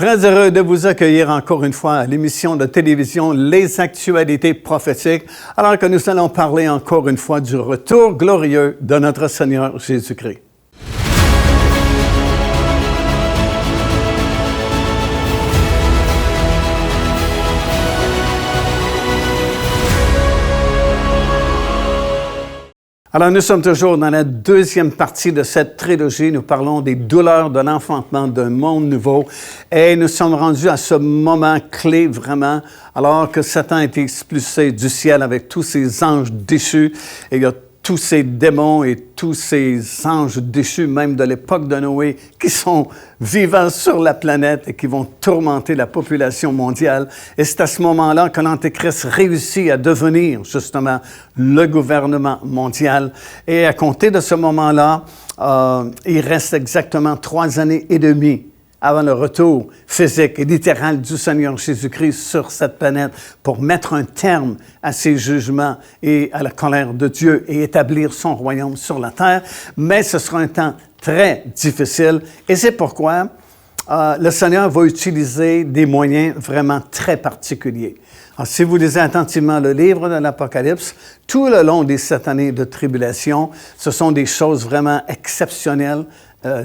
Très heureux de vous accueillir encore une fois à l'émission de télévision Les Actualités prophétiques, alors que nous allons parler encore une fois du retour glorieux de notre Seigneur Jésus-Christ. Alors, nous sommes toujours dans la deuxième partie de cette trilogie. Nous parlons des douleurs de l'enfantement d'un monde nouveau. Et nous sommes rendus à ce moment clé, vraiment, alors que Satan a été expulsé du ciel avec tous ses anges déchus. Et il y a tous ces démons et tous ces anges déchus, même de l'époque de Noé, qui sont vivants sur la planète et qui vont tourmenter la population mondiale. Et c'est à ce moment-là que l'Antéchrist réussit à devenir, justement, le gouvernement mondial. Et à compter de ce moment-là, il reste exactement 3 années et demie avant le retour physique et littéral du Seigneur Jésus-Christ sur cette planète pour mettre un terme à ses jugements et à la colère de Dieu et établir son royaume sur la terre. Mais ce sera un temps très difficile et c'est pourquoi le Seigneur va utiliser des moyens vraiment très particuliers. Alors, si vous lisez attentivement le livre de l'Apocalypse, tout le long des 7 années de tribulation, ce sont des choses vraiment exceptionnelles,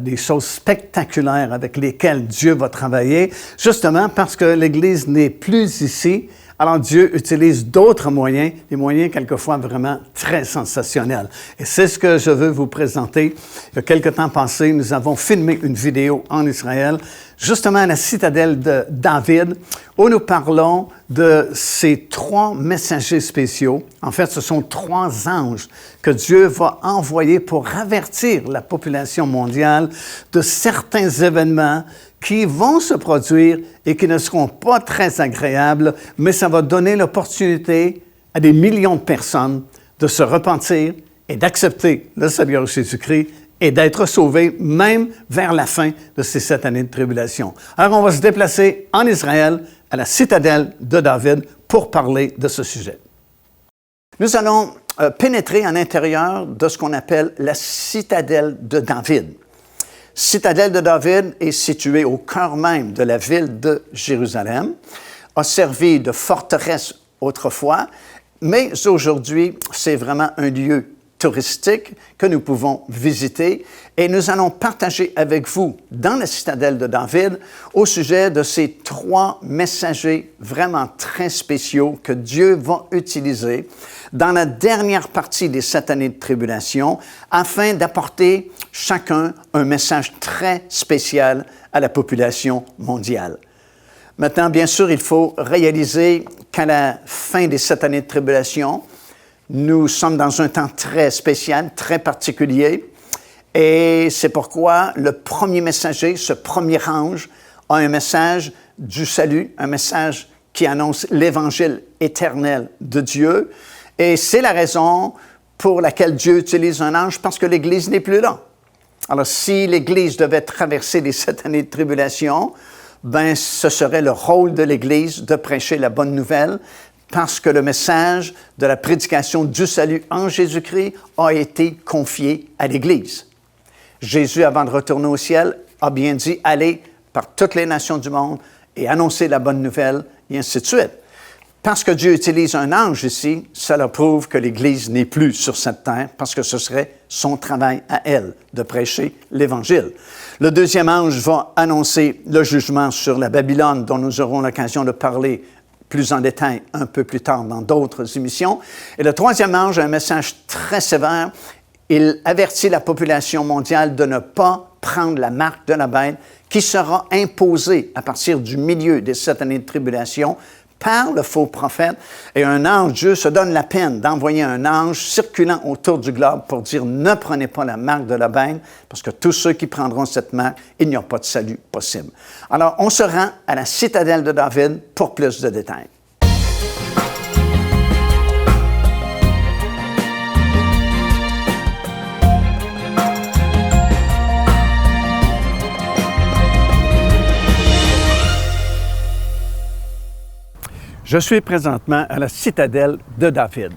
des choses spectaculaires avec lesquelles Dieu va travailler, justement parce que l'Église n'est plus ici. Alors Dieu utilise d'autres moyens, des moyens quelquefois vraiment très sensationnels. Et c'est ce que je veux vous présenter. Il y a quelque temps passé, nous avons filmé une vidéo en Israël, justement à la citadelle de David, où nous parlons de ces 3 messagers spéciaux. En fait, ce sont 3 anges que Dieu va envoyer pour avertir la population mondiale de certains événements qui vont se produire et qui ne seront pas très agréables, mais ça va donner l'opportunité à des millions de personnes de se repentir et d'accepter le Seigneur Jésus-Christ et d'être sauvés même vers la fin de ces 7 années de tribulation. Alors, on va se déplacer en Israël, à la citadelle de David, pour parler de ce sujet. Nous allons pénétrer à l'intérieur de ce qu'on appelle la citadelle de David. Citadelle de David est située au cœur même de la ville de Jérusalem, a servi de forteresse autrefois, mais aujourd'hui, c'est vraiment un lieu touristique que nous pouvons visiter et nous allons partager avec vous dans la citadelle de David au sujet de ces 3 messagers vraiment très spéciaux que Dieu va utiliser dans la dernière partie des 7 années de tribulation afin d'apporter chacun un message très spécial à la population mondiale. Maintenant, bien sûr, il faut réaliser qu'à la fin des 7 années de tribulation, nous sommes dans un temps très spécial, très particulier, et c'est pourquoi le premier messager, ce premier ange, a un message du salut, un message qui annonce l'Évangile éternel de Dieu, et c'est la raison pour laquelle Dieu utilise un ange, parce que l'Église n'est plus là. Alors, si l'Église devait traverser les 7 années de tribulation, ben, ce serait le rôle de l'Église de prêcher la bonne nouvelle, parce que le message de la prédication du salut en Jésus-Christ a été confié à l'Église. Jésus, avant de retourner au ciel, a bien dit « Allez par toutes les nations du monde et annoncez la bonne nouvelle », et ainsi de suite. Parce que Dieu utilise un ange ici, cela prouve que l'Église n'est plus sur cette terre, parce que ce serait son travail à elle de prêcher l'Évangile. Le deuxième ange va annoncer le jugement sur la Babylone, dont nous aurons l'occasion de parler plus en détail un peu plus tard dans d'autres émissions. Et le troisième ange a un message très sévère. Il avertit la population mondiale de ne pas prendre la marque de la bête qui sera imposée à partir du milieu des 7 années de tribulation par le faux prophète. Et un ange, Dieu se donne la peine d'envoyer un ange circulant autour du globe pour dire « Ne prenez pas la marque de la bête, parce que tous ceux qui prendront cette marque, il n'y a pas de salut possible. » Alors, on se rend à la citadelle de David pour plus de détails. Je suis présentement à la citadelle de David.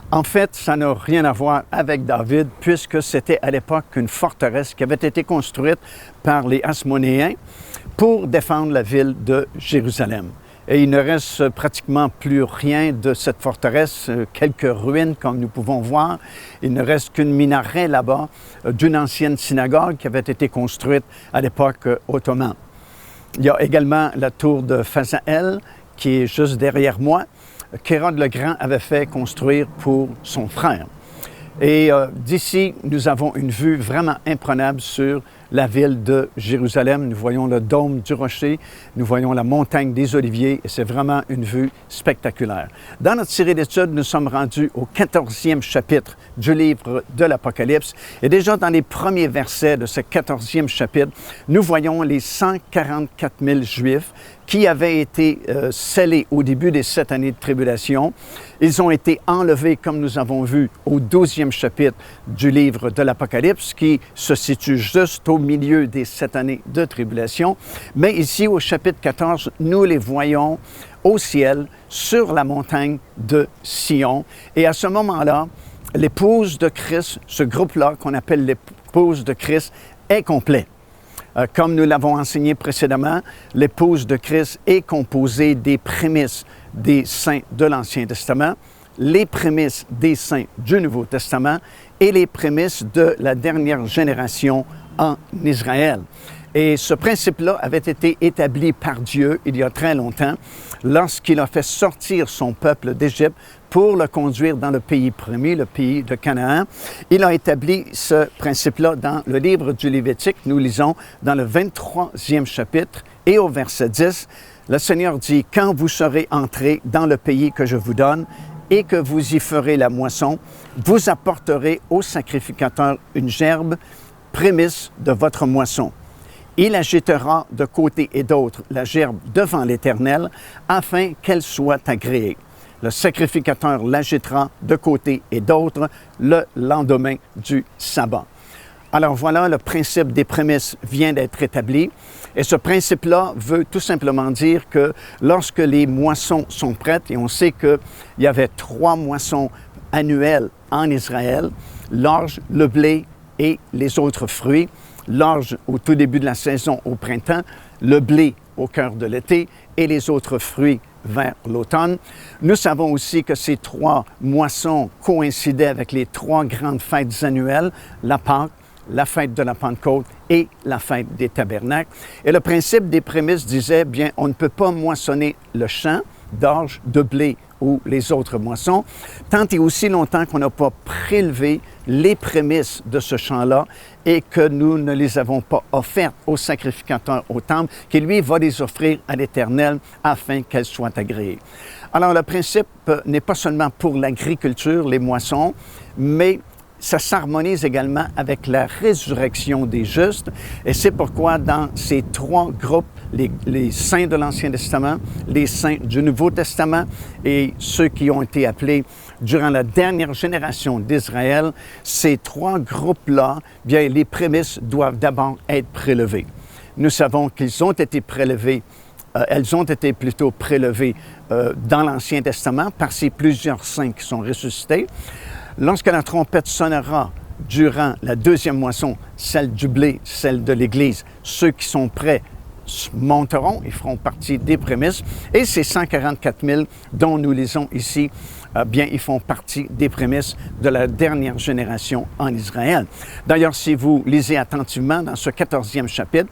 En fait, ça n'a rien à voir avec David, puisque c'était à l'époque une forteresse qui avait été construite par les Hasmonéens. pour défendre la ville de Jérusalem. Et il ne reste pratiquement plus rien de cette forteresse, quelques ruines comme nous pouvons voir. Il ne reste qu'une minaret là-bas d'une ancienne synagogue qui avait été construite à l'époque ottomane. Il y a également la tour de Phasaël qui est juste derrière moi, qu'Hérode le Grand avait fait construire pour son frère. Et d'ici, nous avons une vue vraiment imprenable sur la ville de Jérusalem. Nous voyons le dôme du rocher, nous voyons la montagne des Oliviers et c'est vraiment une vue spectaculaire. Dans notre série d'études, nous sommes rendus au 14e chapitre du livre de l'Apocalypse. Et déjà dans les premiers versets de ce 14e chapitre, nous voyons les 144 000 Juifs qui avaient été scellés au début des 7 années de tribulation. Ils ont été enlevés, comme nous avons vu, au 12e chapitre du livre de l'Apocalypse, qui se situe juste au milieu des 7 années de tribulation. Mais ici, au chapitre 14, nous les voyons au ciel, sur la montagne de Sion. Et à ce moment-là, l'épouse de Christ, ce groupe-là qu'on appelle l'épouse de Christ, est complet. Comme nous l'avons enseigné précédemment, l'épouse de Christ est composée des prémices des saints de l'Ancien Testament, les prémices des saints du Nouveau Testament et les prémices de la dernière génération en Israël. Et ce principe-là avait été établi par Dieu il y a très longtemps lorsqu'il a fait sortir son peuple d'Égypte pour le conduire dans le pays promis, le pays de Canaan. Il a établi ce principe-là dans le livre du Lévitique. Nous lisons dans le 23e chapitre et au verset 10, le Seigneur dit « Quand vous serez entrés dans le pays que je vous donne et que vous y ferez la moisson, vous apporterez au sacrificateur une gerbe, prémisse de votre moisson. Il agitera de côté et d'autre la gerbe devant l'Éternel, afin qu'elle soit agréée. Le sacrificateur l'agitera de côté et d'autre le lendemain du sabbat. » Alors voilà, le principe des prémices vient d'être établi. Et ce principe-là veut tout simplement dire que lorsque les moissons sont prêtes, et on sait qu'il y avait 3 moissons annuelles en Israël, l'orge, le blé et les autres fruits, l'orge au tout début de la saison au printemps, le blé au cœur de l'été et les autres fruits vers l'automne. Nous savons aussi que ces 3 moissons coïncidaient avec les 3 grandes fêtes annuelles, la Pâque, la fête de la Pentecôte et la fête des tabernacles. Et le principe des prémices disait, bien, on ne peut pas moissonner le champ d'orge, de blé ou les autres moissons, tant et aussi longtemps qu'on n'a pas prélevé les prémices de ce champ-là et que nous ne les avons pas offertes au sacrificateur au temple, qui lui va les offrir à l'Éternel afin qu'elles soient agréées. Alors le principe n'est pas seulement pour l'agriculture, les moissons, mais ça s'harmonise également avec la résurrection des justes. Et c'est pourquoi dans ces 3 groupes, les saints de l'Ancien Testament, les saints du Nouveau Testament et ceux qui ont été appelés durant la dernière génération d'Israël, ces 3 groupes-là, bien, les prémices doivent d'abord être prélevées. Nous savons qu'ils ont été prélevés, elles ont été plutôt prélevées dans l'Ancien Testament par ces plusieurs saints qui sont ressuscités. Lorsque la trompette sonnera durant la 2e moisson, celle du blé, celle de l'Église, ceux qui sont prêts monteront, ils feront partie des prémices. Et ces 144 000 dont nous lisons ici, bien, ils font partie des prémices de la dernière génération en Israël. D'ailleurs, si vous lisez attentivement dans ce 14e chapitre,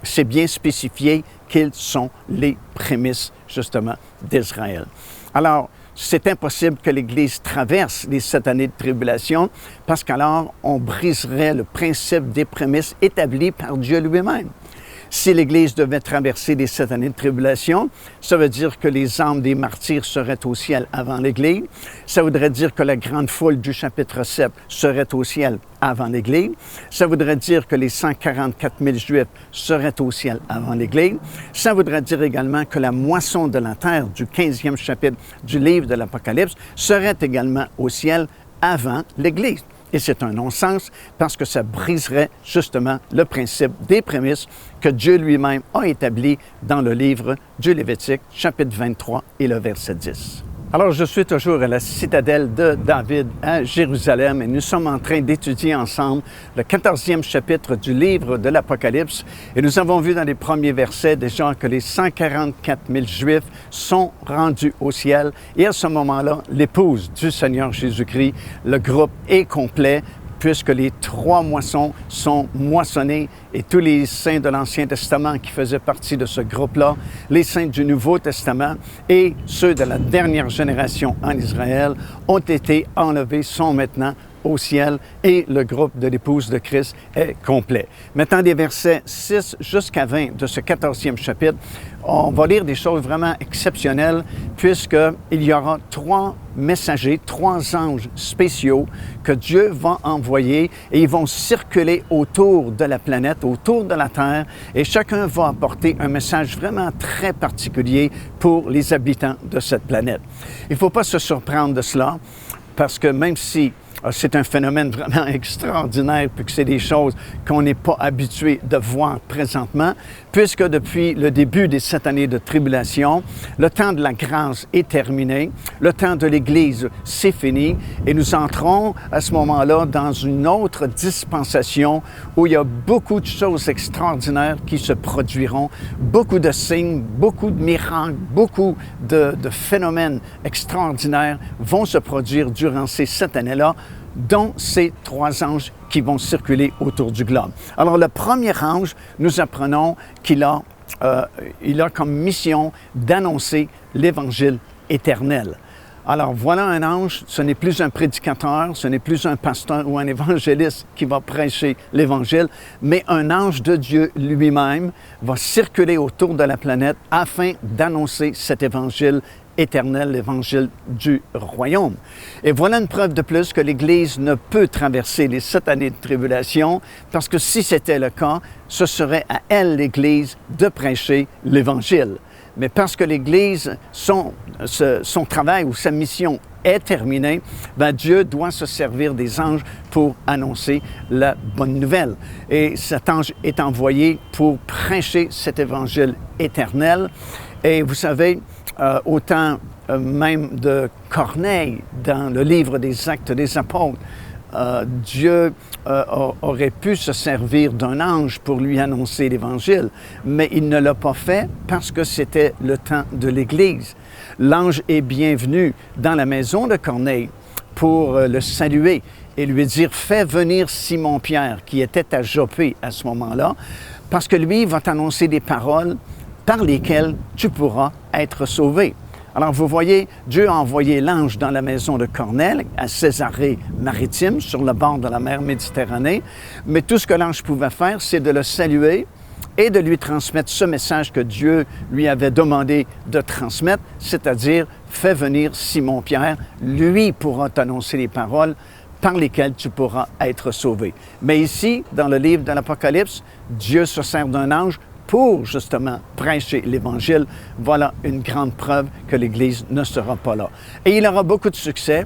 c'est bien spécifié quelles sont les prémices, justement, d'Israël. Alors, c'est impossible que l'Église traverse les 7 années de tribulation parce qu'alors, on briserait le principe des prémices établis par Dieu lui-même. Si l'Église devait traverser les 7 années de tribulation, ça veut dire que les âmes des martyrs seraient au ciel avant l'Église. Ça voudrait dire que la grande foule du chapitre 7 serait au ciel avant l'Église. Ça voudrait dire que les 144 000 Juifs seraient au ciel avant l'Église. Ça voudrait dire également que la moisson de la terre du 15e chapitre du livre de l'Apocalypse serait également au ciel avant l'Église. Et c'est un non-sens parce que ça briserait justement le principe des prémices que Dieu lui-même a établi dans le livre du Lévitique, chapitre 23 et le verset 10. Alors, je suis toujours à la citadelle de David à Jérusalem et nous sommes en train d'étudier ensemble le 14e chapitre du livre de l'Apocalypse. Et nous avons vu dans les premiers versets déjà que les 144 000 Juifs sont rendus au ciel. Et à ce moment-là, l'épouse du Seigneur Jésus-Christ, le groupe est complet, puisque les 3 moissons sont moissonnées et tous les saints de l'Ancien Testament qui faisaient partie de ce groupe-là, les saints du Nouveau Testament et ceux de la dernière génération en Israël ont été enlevés, sont maintenant au ciel et le groupe de l'épouse de Christ est complet. Maintenant, des versets 6 jusqu'à 20 de ce 14e chapitre, on va lire des choses vraiment exceptionnelles puisqu'il y aura 3 messagers, 3 anges spéciaux que Dieu va envoyer et ils vont circuler autour de la planète, autour de la Terre et chacun va apporter un message vraiment très particulier pour les habitants de cette planète. Il ne faut pas se surprendre de cela parce que même si c'est un phénomène vraiment extraordinaire, puis que c'est des choses qu'on n'est pas habitué de voir présentement, puisque depuis le début des 7 années de tribulation, le temps de la grâce est terminé, le temps de l'Église, c'est fini, et nous entrons à ce moment-là dans une autre dispensation où il y a beaucoup de choses extraordinaires qui se produiront, beaucoup de signes, beaucoup de miracles, beaucoup de phénomènes extraordinaires vont se produire durant ces 7 années-là, dont ces 3 anges qui vont circuler autour du globe. Alors, le premier ange, nous apprenons qu'il a comme mission d'annoncer l'Évangile éternel. Alors, voilà un ange, ce n'est plus un prédicateur, ce n'est plus un pasteur ou un évangéliste qui va prêcher l'Évangile, mais un ange de Dieu lui-même va circuler autour de la planète afin d'annoncer cet Évangile éternel, l'évangile du royaume. Et voilà une preuve de plus que l'Église ne peut traverser les 7 années de tribulation, parce que si c'était le cas, ce serait à elle, l'Église, de prêcher l'Évangile. Mais parce que l'Église, son travail ou sa mission est terminée, Dieu doit se servir des anges pour annoncer la bonne nouvelle. Et cet ange est envoyé pour prêcher cet évangile éternel. Et vous savez, au temps même de Corneille, dans le livre des Actes des Apôtres, Dieu aurait pu se servir d'un ange pour lui annoncer l'Évangile, mais il ne l'a pas fait parce que c'était le temps de l'Église. L'ange est bienvenu dans la maison de Corneille pour le saluer et lui dire « Fais venir Simon-Pierre » qui était à Joppé à ce moment-là, parce que lui va t'annoncer des paroles par lesquelles tu pourras être sauvé. Alors, vous voyez, Dieu a envoyé l'ange dans la maison de Corneille, à Césarée-Maritime, sur le bord de la mer Méditerranée, mais tout ce que l'ange pouvait faire, c'est de le saluer et de lui transmettre ce message que Dieu lui avait demandé de transmettre, c'est-à-dire « Fais venir Simon-Pierre, lui pourra t'annoncer les paroles par lesquelles tu pourras être sauvé. » Mais ici, dans le livre de l'Apocalypse, Dieu se sert d'un ange pour justement prêcher l'Évangile. Voilà une grande preuve que l'Église ne sera pas là. Et il aura beaucoup de succès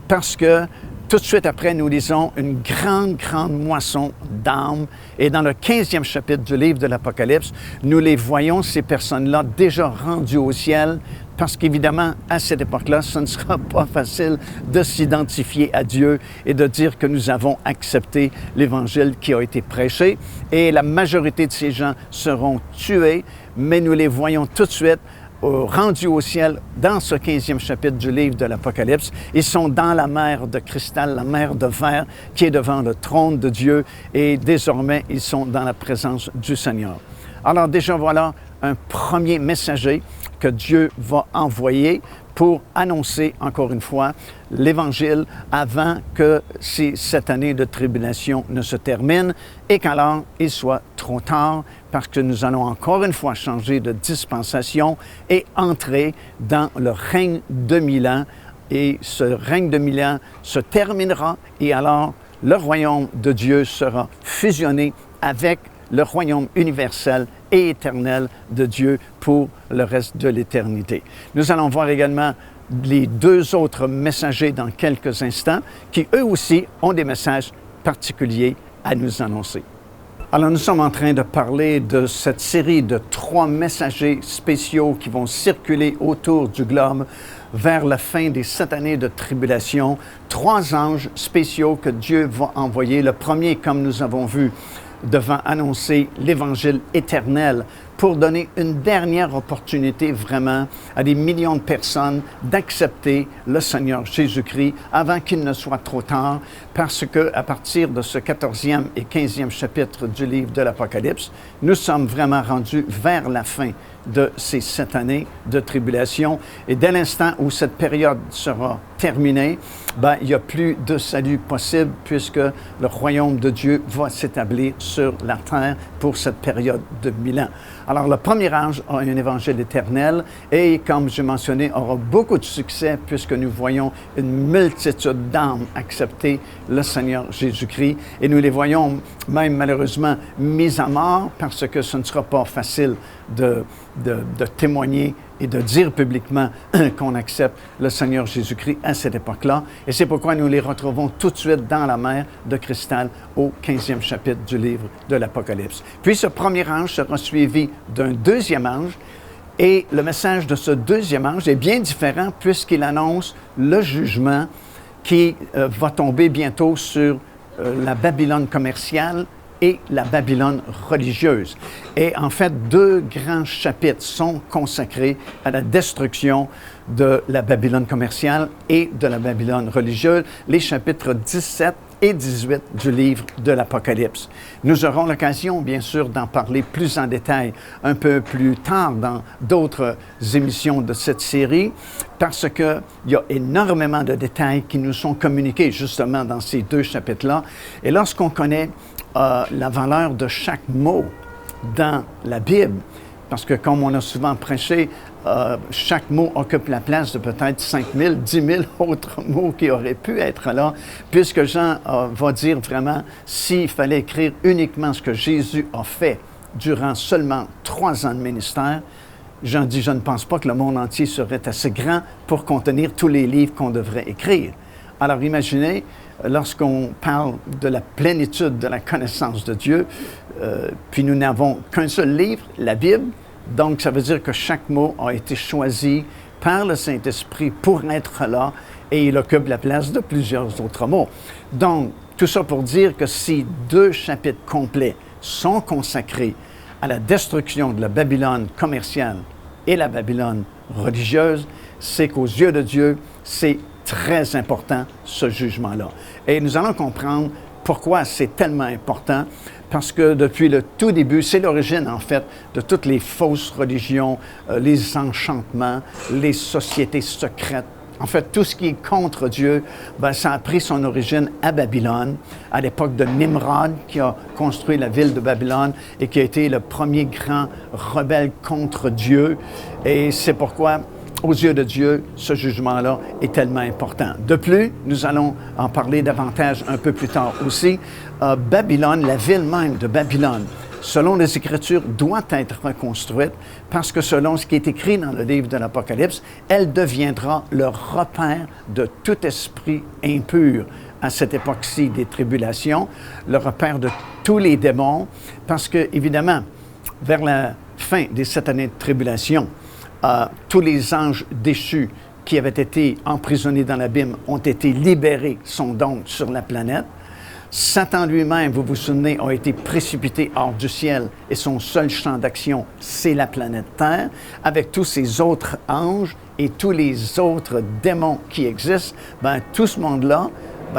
parce que tout de suite après, nous lisons une grande moisson d'âmes. Et dans le 15e chapitre du livre de l'Apocalypse, nous les voyons, ces personnes-là, déjà rendues au ciel, parce qu'évidemment, à cette époque-là, ce ne sera pas facile de s'identifier à Dieu et de dire que nous avons accepté l'Évangile qui a été prêché. Et la majorité de ces gens seront tués, mais nous les voyons tout de suite rendus au ciel dans ce 15e chapitre du livre de l'Apocalypse. Ils sont dans la mer de cristal, la mer de verre qui est devant le trône de Dieu et désormais, ils sont dans la présence du Seigneur. Alors déjà, voilà un premier messager que Dieu va envoyer pour annoncer, encore une fois, l'Évangile avant que cette année de tribulation ne se termine et qu'alors il soit trop tard parce que nous allons encore une fois changer de dispensation et entrer dans le règne de 1000 ans. Et ce règne de 1000 ans se terminera et alors le royaume de Dieu sera fusionné avec le royaume universel et éternel de Dieu pour le reste de l'éternité. Nous allons voir également les 2 autres messagers dans quelques instants qui, eux aussi, ont des messages particuliers à nous annoncer. Alors, nous sommes en train de parler de cette série de 3 messagers spéciaux qui vont circuler autour du globe vers la fin des 7 années de tribulation. 3 anges spéciaux que Dieu va envoyer. Le premier, comme nous avons vu, devant annoncer l'Évangile éternel pour donner une dernière opportunité vraiment à des millions de personnes d'accepter le Seigneur Jésus-Christ avant qu'il ne soit trop tard, parce qu'à partir de ce 14e et 15e chapitre du livre de l'Apocalypse, nous sommes vraiment rendus vers la fin de ces 7 années de tribulation. Et dès l'instant où cette période sera terminée, il n'y a plus de salut possible puisque le royaume de Dieu va s'établir sur la terre pour cette période de 1000 ans. Alors, le premier ange a un évangile éternel et, comme j'ai mentionné, aura beaucoup de succès puisque nous voyons une multitude d'âmes accepter le Seigneur Jésus-Christ et nous les voyons même malheureusement mis à mort parce que ce ne sera pas facile de témoigner et de dire publiquement qu'on accepte le Seigneur Jésus-Christ à cette époque-là. Et c'est pourquoi nous les retrouvons tout de suite dans la mer de cristal au 15e chapitre du livre de l'Apocalypse. Puis ce premier ange sera suivi d'un deuxième ange et le message de ce deuxième ange est bien différent puisqu'il annonce le jugement qui va tomber bientôt sur la Babylone commerciale et la Babylone religieuse. Et en fait, 2 grands chapitres sont consacrés à la destruction de la Babylone commerciale et de la Babylone religieuse, les chapitres 17 et 18 du livre de l'Apocalypse. Nous aurons l'occasion, bien sûr, d'en parler plus en détail un peu plus tard dans d'autres émissions de cette série, parce qu'il y a énormément de détails qui nous sont communiqués justement dans ces 2 chapitres-là. Et lorsqu'on connaît la valeur de chaque mot dans la Bible, parce que comme on a souvent prêché, chaque mot occupe la place de peut-être 5 000, 10 000 autres mots qui auraient pu être là, puisque Jean va dire vraiment, s'il fallait écrire uniquement ce que Jésus a fait durant seulement 3 ans de ministère, Jean dit, je ne pense pas que le monde entier serait assez grand pour contenir tous les livres qu'on devrait écrire. Alors imaginez, lorsqu'on parle de la plénitude de la connaissance de Dieu, puis nous n'avons qu'un seul livre, la Bible, donc ça veut dire que chaque mot a été choisi par le Saint-Esprit pour être là et il occupe la place de plusieurs autres mots. Donc, tout ça pour dire que si 2 chapitres complets sont consacrés à la destruction de la Babylone commerciale et la Babylone religieuse, c'est qu'aux yeux de Dieu, c'est très important, ce jugement-là. Et nous allons comprendre pourquoi c'est tellement important, parce que depuis le tout début, c'est l'origine, en fait, de toutes les fausses religions, les enchantements, les sociétés secrètes. En fait, tout ce qui est contre Dieu, ça a pris son origine à Babylone, à l'époque de Nimrod, qui a construit la ville de Babylone et qui a été le premier grand rebelle contre Dieu. Et c'est pourquoi, aux yeux de Dieu, ce jugement-là est tellement important. De plus, nous allons en parler davantage un peu plus tard aussi. Babylone, la ville même de Babylone, selon les Écritures, doit être reconstruite parce que selon ce qui est écrit dans le livre de l'Apocalypse, elle deviendra le repère de tout esprit impur à cette époque-ci des tribulations, le repère de tous les démons, parce que, évidemment, vers la fin des 7 années de tribulation, tous les anges déchus qui avaient été emprisonnés dans l'abîme ont été libérés, sont donc sur la planète. Satan lui-même, vous vous souvenez, a été précipité hors du ciel et son seul champ d'action, c'est la planète Terre, avec tous ces autres anges et tous les autres démons qui existent. Tout ce monde-là,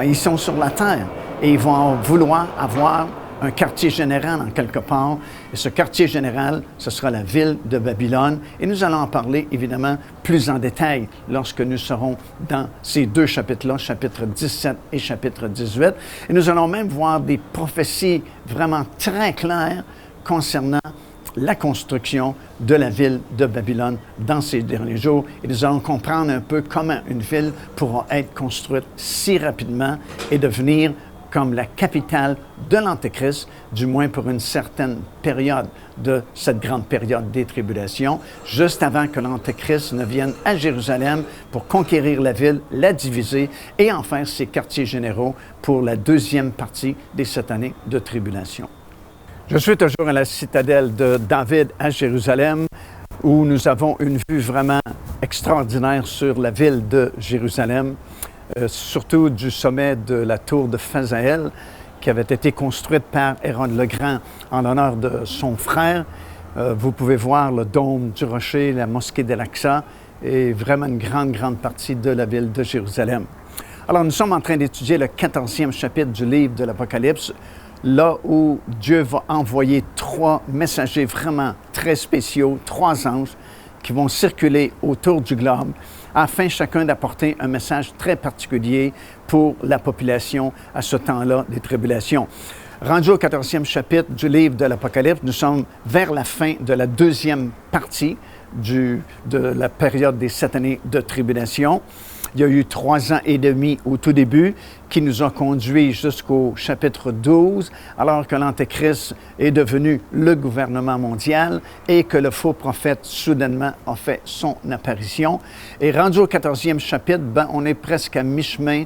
ils sont sur la Terre et ils vont vouloir avoir un quartier général en quelque part. Et ce quartier général, ce sera la ville de Babylone. Et nous allons en parler, évidemment, plus en détail lorsque nous serons dans ces 2 chapitres-là, chapitre 17 et chapitre 18. Et nous allons même voir des prophéties vraiment très claires concernant la construction de la ville de Babylone dans ces derniers jours. Et nous allons comprendre un peu comment une ville pourra être construite si rapidement et devenir comme la capitale de l'Antéchrist, du moins pour une certaine période de cette grande période des tribulations, juste avant que l'Antéchrist ne vienne à Jérusalem pour conquérir la ville, la diviser et en faire ses quartiers généraux pour la 2e partie des 7 années de tribulation. Je suis toujours à la citadelle de David à Jérusalem, où nous avons une vue vraiment extraordinaire sur la ville de Jérusalem, surtout du sommet de la tour de Phasaël, qui avait été construite par Hérode le Grand en l'honneur de son frère. Vous pouvez voir le dôme du rocher, la mosquée d'Al-Aqsa, et vraiment une grande partie de la ville de Jérusalem. Alors, nous sommes en train d'étudier le 14e chapitre du livre de l'Apocalypse, là où Dieu va envoyer 3 messagers vraiment très spéciaux, 3 anges qui vont circuler autour du globe afin chacun d'apporter un message très particulier pour la population à ce temps-là des tribulations. Rendu au 14e chapitre du livre de l'Apocalypse, nous sommes vers la fin de la 2e partie de la période des 7 années de tribulation. Il y a eu 3 ans et demi au tout début qui nous ont conduits jusqu'au chapitre 12, alors que l'Antéchrist est devenu le gouvernement mondial et que le faux prophète soudainement a fait son apparition. Et rendu au 14e chapitre, on est presque à mi-chemin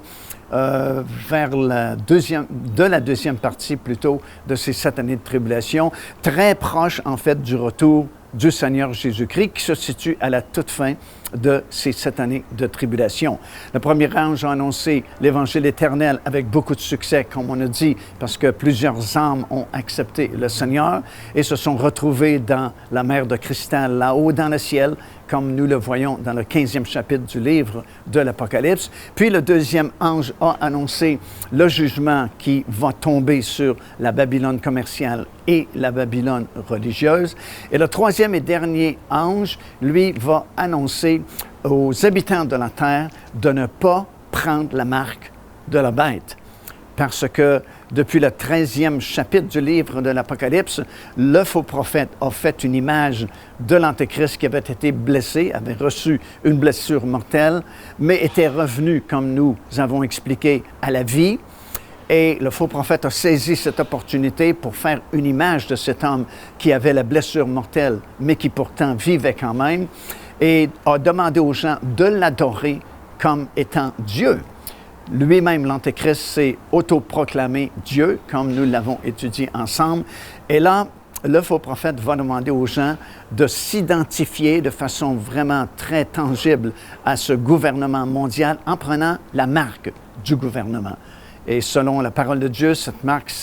vers la deuxième partie plutôt de ces 7 années de tribulation, très proche en fait du retour du Seigneur Jésus-Christ qui se situe à la toute fin de ces 7 années de tribulation. Le premier ange a annoncé l'Évangile éternel avec beaucoup de succès, comme on a dit, parce que plusieurs âmes ont accepté le Seigneur et se sont retrouvées dans la mer de cristal, là-haut dans le ciel, comme nous le voyons dans le 15e chapitre du livre de l'Apocalypse. Puis le deuxième ange a annoncé le jugement qui va tomber sur la Babylone commerciale et la Babylone religieuse. Et le troisième et dernier ange, lui, va annoncer aux habitants de la terre de ne pas prendre la marque de la bête. Parce que depuis le 13e chapitre du livre de l'Apocalypse, le faux prophète a fait une image de l'Antéchrist qui avait été blessé, avait reçu une blessure mortelle, mais était revenu, comme nous avons expliqué, à la vie. Et le faux prophète a saisi cette opportunité pour faire une image de cet homme qui avait la blessure mortelle, mais qui pourtant vivait quand même, et a demandé aux gens de l'adorer comme étant Dieu. Lui-même, l'Antéchrist, s'est autoproclamé Dieu, comme nous l'avons étudié ensemble. Et là, le faux prophète va demander aux gens de s'identifier de façon vraiment très tangible à ce gouvernement mondial en prenant la marque du gouvernement. Et selon la parole de Dieu, cette marque,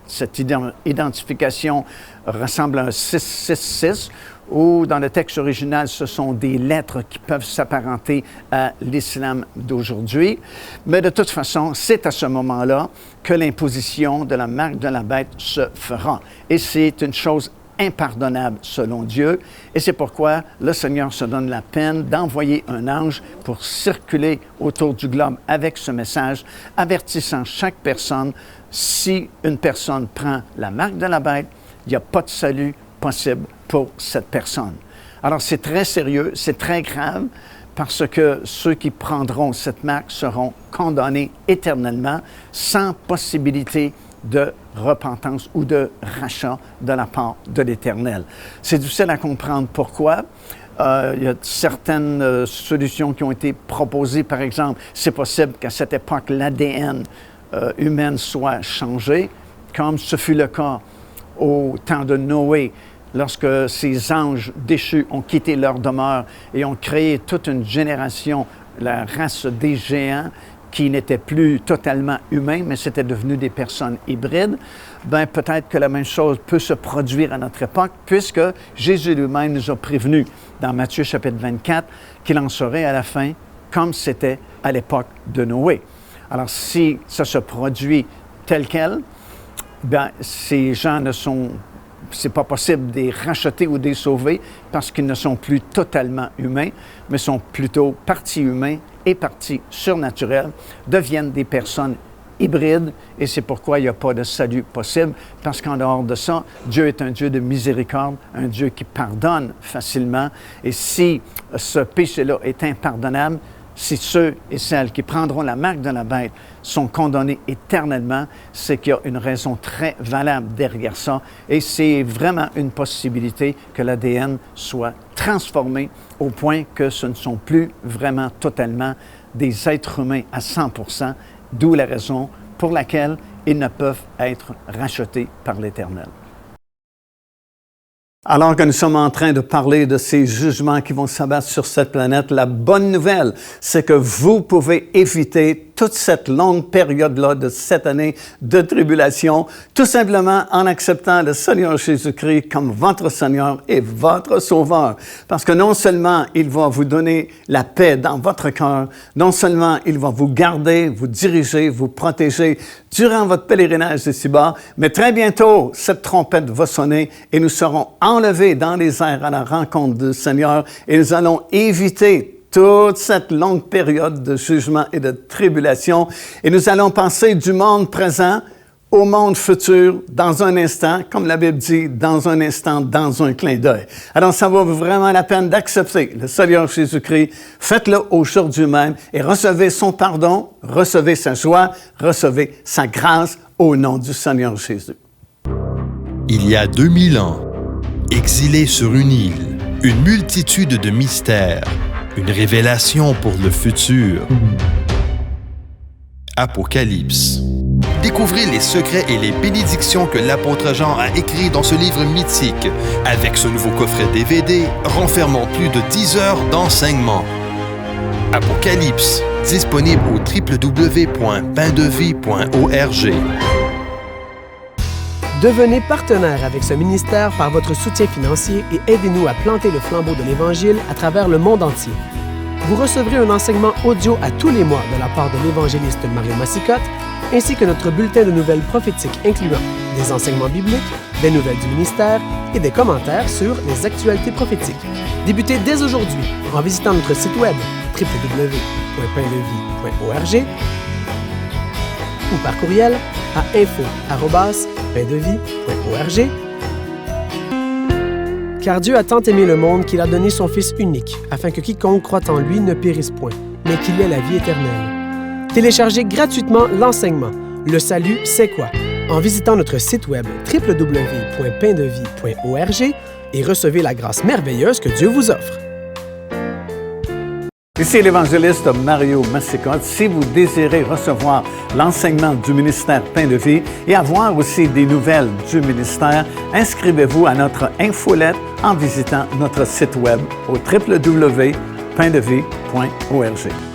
cette identification ressemble à un 666, ou dans le texte original, ce sont des lettres qui peuvent s'apparenter à l'islam d'aujourd'hui. Mais de toute façon, c'est à ce moment-là que l'imposition de la marque de la bête se fera. Et c'est une chose impardonnable selon Dieu. Et c'est pourquoi le Seigneur se donne la peine d'envoyer un ange pour circuler autour du globe avec ce message, avertissant chaque personne, si une personne prend la marque de la bête, il n'y a pas de salut possible pour cette personne. Alors c'est très sérieux, c'est très grave, parce que ceux qui prendront cette marque seront condamnés éternellement sans possibilité de repentance ou de rachat de la part de l'Éternel. C'est difficile à comprendre pourquoi. Il y a certaines solutions qui ont été proposées. Par exemple, c'est possible qu'à cette époque, l'ADN humaine soit changé, comme ce fut le cas au temps de Noé, lorsque ces anges déchus ont quitté leur demeure et ont créé toute une génération, la race des géants, qui n'étaient plus totalement humains, mais c'était devenu des personnes hybrides, peut-être que la même chose peut se produire à notre époque, puisque Jésus lui-même nous a prévenus dans Matthieu chapitre 24 qu'il en serait à la fin comme c'était à l'époque de Noé. Alors, si ça se produit tel quel, ces gens c'est pas possible de les racheter ou de les sauver parce qu'ils ne sont plus totalement humains, mais sont plutôt partie humains et partie surnaturelle, deviennent des personnes hybrides, et c'est pourquoi il n'y a pas de salut possible, parce qu'en dehors de ça, Dieu est un Dieu de miséricorde, un Dieu qui pardonne facilement, et si ce péché-là est impardonnable, si ceux et celles qui prendront la marque de la bête sont condamnés éternellement, c'est qu'il y a une raison très valable derrière ça. Et c'est vraiment une possibilité que l'ADN soit transformé au point que ce ne sont plus vraiment totalement des êtres humains à 100%, d'où la raison pour laquelle ils ne peuvent être rachetés par l'Éternel. Alors que nous sommes en train de parler de ces jugements qui vont s'abattre sur cette planète, la bonne nouvelle, c'est que vous pouvez éviter toute cette longue période-là de cette année de tribulation, tout simplement en acceptant le Seigneur Jésus-Christ comme votre Seigneur et votre Sauveur. Parce que non seulement il va vous donner la paix dans votre cœur, non seulement il va vous garder, vous diriger, vous protéger durant votre pèlerinage ici-bas, mais très bientôt, cette trompette va sonner et nous serons enlevés dans les airs à la rencontre du Seigneur et nous allons éviter toute cette longue période de jugement et de tribulation. Et nous allons passer du monde présent au monde futur dans un instant, comme la Bible dit, dans un instant, dans un clin d'œil. Alors, ça vaut vraiment la peine d'accepter le Seigneur Jésus-Christ. Faites-le aujourd'hui même et recevez son pardon, recevez sa joie, recevez sa grâce au nom du Seigneur Jésus. Il y a 2000 ans, exilé sur une île, une multitude de mystères, une révélation pour le futur. Apocalypse. Découvrez les secrets et les bénédictions que l'apôtre Jean a écrits dans ce livre mythique, avec ce nouveau coffret DVD renfermant plus de 10 heures d'enseignement. Apocalypse, disponible au www.paindevie.org. Devenez partenaire avec ce ministère par votre soutien financier et aidez-nous à planter le flambeau de l'Évangile à travers le monde entier. Vous recevrez un enseignement audio à tous les mois de la part de l'évangéliste Mario Massicotte, ainsi que notre bulletin de nouvelles prophétiques incluant des enseignements bibliques, des nouvelles du ministère et des commentaires sur les actualités prophétiques. Débutez dès aujourd'hui en visitant notre site web www.paindevie.org ou par courriel à info@paindevie.org. Car Dieu a tant aimé le monde qu'il a donné son Fils unique, afin que quiconque croit en lui ne périsse point, mais qu'il ait la vie éternelle. Téléchargez gratuitement l'enseignement « Le salut, c'est quoi ?» en visitant notre site web www.paindevie.org et recevez la grâce merveilleuse que Dieu vous offre. Ici l'évangéliste Mario Massicotte. Si vous désirez recevoir l'enseignement du ministère Pain de Vie et avoir aussi des nouvelles du ministère, inscrivez-vous à notre infolette en visitant notre site web au www.paindevie.org.